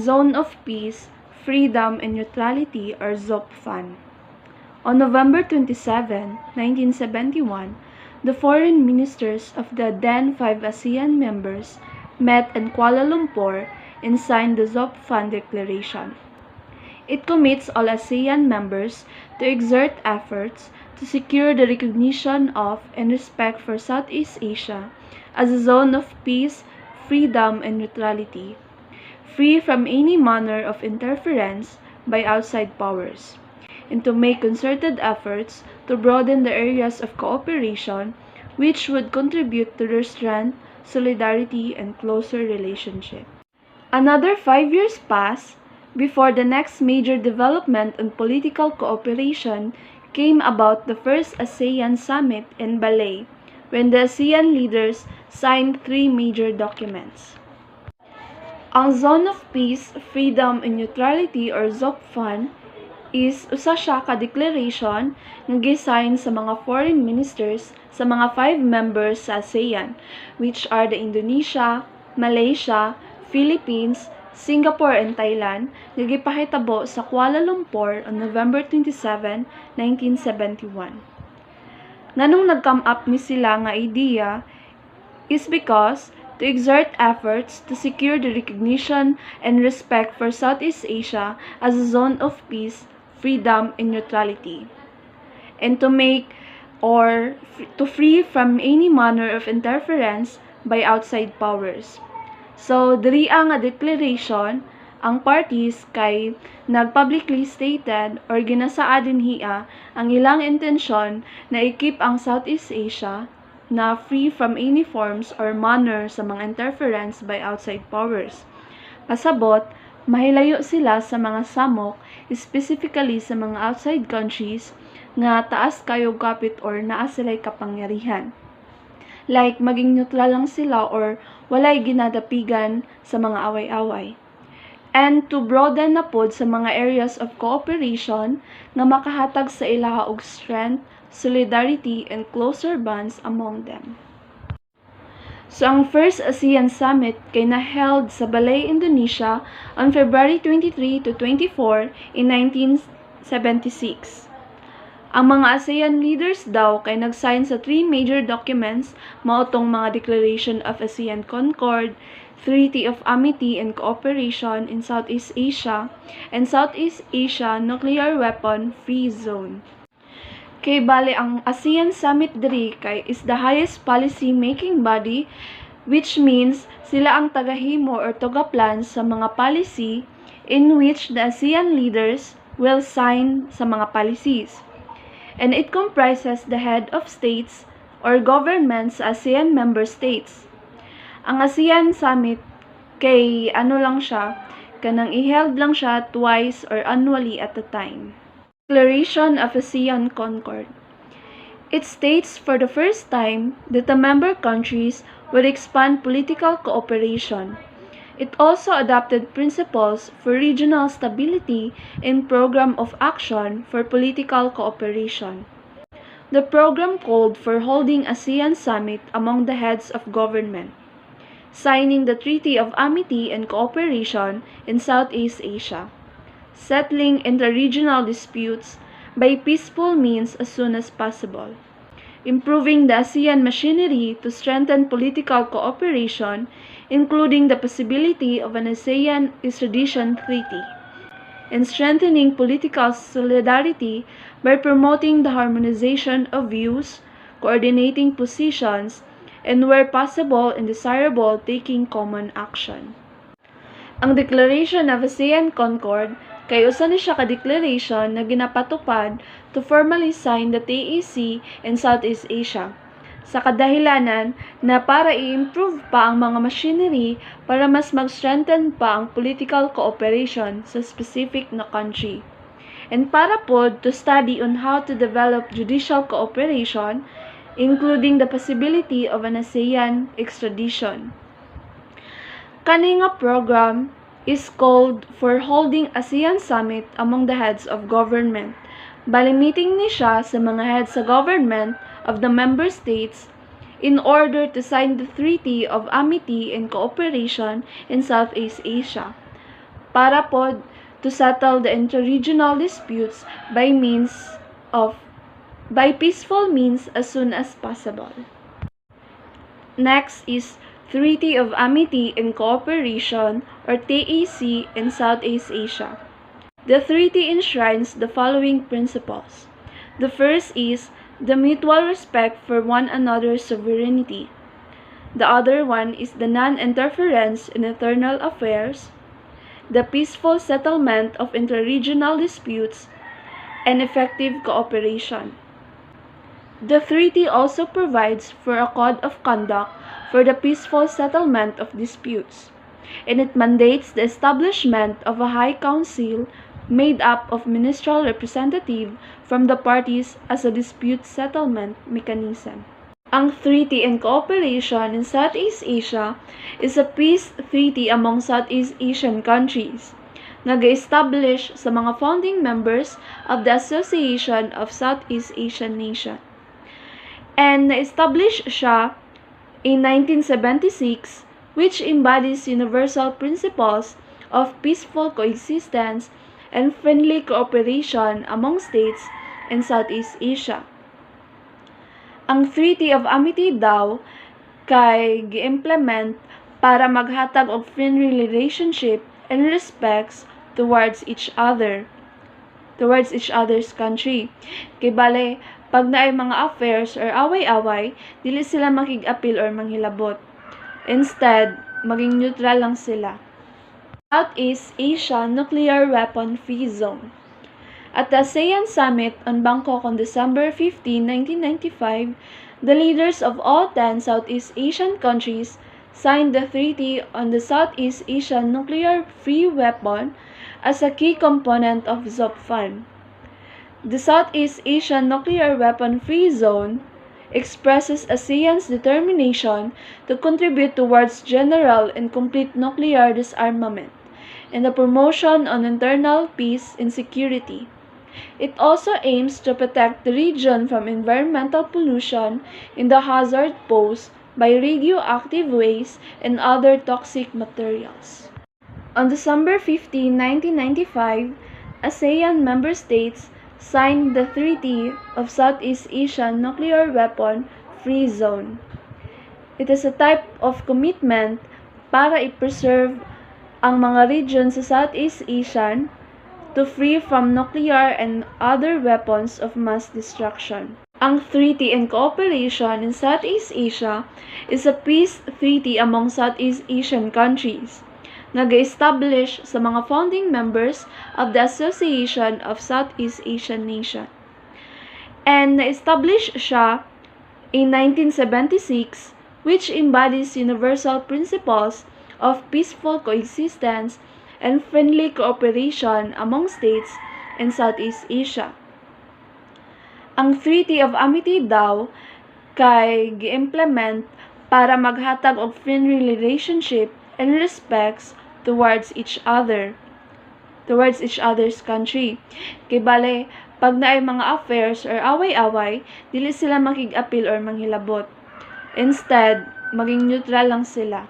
Zone of Peace, Freedom and Neutrality or ZOPFAN. On November 27, 1971, the foreign ministers of the then 5 ASEAN members met in Kuala Lumpur and signed the ZOPFAN Declaration. It commits all ASEAN members to exert efforts to secure the recognition of and respect for Southeast Asia as a zone of peace, freedom, and neutrality, free from any manner of interference by outside powers, and to make concerted efforts to broaden the areas of cooperation which would contribute to their strength, solidarity, and closer relationship. Another 5 years passed before the next major development in political cooperation came about the first ASEAN Summit in Bali, when the ASEAN leaders signed 3 major documents. Ang Zone of Peace, Freedom, and Neutrality or ZOPFAN is usa siya ka declaration nga gisign sa mga foreign ministers sa mga 5 members sa ASEAN, which are the Indonesia, Malaysia, Philippines, Singapore, and Thailand, nga gipahitabo sa Kuala Lumpur on November 27, 1971. Nganong nag-come up ni sila nga idea is because to exert efforts to secure the recognition and respect for Southeast Asia as a zone of peace, freedom, and neutrality, and to make or to free from any manner of interference by outside powers. So, diri ang declaration, ang parties kay nag-publicly stated or ginasaad dinhiya ang ilang intensyon na i-keep ang Southeast Asia na free from any forms or manner sa mga interference by outside powers. Pasabot, mahilayo sila sa mga samok, specifically sa mga outside countries nga taas kayog kapit or naa sila'y kapangyarihan. Like, maging neutral lang sila or walay ginadapigan sa mga away-away. And to broaden na pod sa mga areas of cooperation nga makahatag sa ilaha og strength, solidarity, and closer bonds among them. So, ang first ASEAN Summit kay na-held sa Balay, Indonesia on February 23 to 24 in 1976. Ang mga ASEAN leaders daw kay nag-sign sa 3 major documents mao tong mga Declaration of ASEAN Concord, Treaty of Amity and Cooperation in Southeast Asia, and Southeast Asia Nuclear Weapon Free Zone. Kay bali ang ASEAN Summit diri kay is the highest policy making body, which means sila ang tagahimo or tagaplan sa mga policy in which the ASEAN leaders will sign sa mga policies. And it comprises the head of states or governments sa ASEAN member states. Ang ASEAN Summit kay lang siya, kanang i-held lang siya twice or annually at a time. Declaration of ASEAN Concord. It states for the first time that the member countries will expand political cooperation. It also adopted principles for regional stability and program of action for political cooperation. The program called for holding ASEAN Summit among the heads of government, signing the Treaty of Amity and Cooperation in Southeast Asia, settling inter-regional disputes by peaceful means as soon as possible, improving the ASEAN machinery to strengthen political cooperation, including the possibility of an ASEAN extradition treaty, and strengthening political solidarity by promoting the harmonization of views, coordinating positions, and where possible and desirable, taking common action. Ang Declaration of ASEAN Concord kay usa ni siya ka declaration na ginapatupad to formally sign the TEC in Southeast Asia. Sa kadahilanan na para i-improve pa ang mga machinery para mas mag-strengthen pa ang political cooperation sa specific na country. And para pod to study on how to develop judicial cooperation, including the possibility of an ASEAN extradition. Kani nga program is called for holding ASEAN Summit among the heads of government. Bali meeting ni siya sa mga heads sa government of the member states in order to sign the Treaty of Amity and Cooperation in Southeast Asia. para po to settle the interregional disputes by peaceful means as soon as possible. Next is Treaty of Amity and Cooperation or TAC in Southeast Asia. The treaty enshrines the following principles. The first is the mutual respect for one another's sovereignty. The other one is the non-interference in internal affairs, the peaceful settlement of interregional disputes, and effective cooperation. The treaty also provides for a code of conduct for the peaceful settlement of disputes, and it mandates the establishment of a High Council made up of ministerial representatives from the parties as a dispute settlement mechanism. Ang Treaty and Cooperation in Southeast Asia is a peace treaty among Southeast Asian countries nga ga-establish sa mga founding members of the Association of Southeast Asian Nations. And na-establish siya in 1976, which embodies universal principles of peaceful coexistence and friendly cooperation among states in Southeast Asia. Ang Treaty of Amity daw kay gi-implement para maghatag og friendly relationship and respects towards each other's country. Kay bale, pag naay mga affairs or away-away, dili sila makig-apil or manghilabot. Instead, maging neutral lang sila. Southeast Asia Nuclear Weapon Free Zone. At the ASEAN Summit on Bangkok on December 15, 1995, the leaders of all 10 Southeast Asian countries signed the Treaty on the Southeast Asian Nuclear Free Weapon as a key component of ZOPFAN. The Southeast Asian Nuclear Weapon Free Zone expresses ASEAN's determination to contribute towards general and complete nuclear disarmament and the promotion of internal peace and security. It also aims to protect the region from environmental pollution and the hazard posed by radioactive waste and other toxic materials. On December 15, 1995, ASEAN member states signed the Treaty of Southeast Asian Nuclear Weapon Free Zone. It is a type of commitment para i-preserve ang mga region sa Southeast Asian to free from nuclear and other weapons of mass destruction. Ang Treaty and Cooperation in Southeast Asia is a peace treaty among Southeast Asian countries nga ga-establish sa mga founding members of the Association of Southeast Asian Nations. And na-establish siya in 1976, which embodies universal principles of peaceful coexistence and friendly cooperation among states in Southeast Asia. Ang Treaty of Amity daw kay gi-implement para maghatag og friendly relationship and respects towards each other's country. Kay bale, pag naay mga affairs or away-away, dili sila makig-apil or manghilabot. Instead, maging neutral lang sila.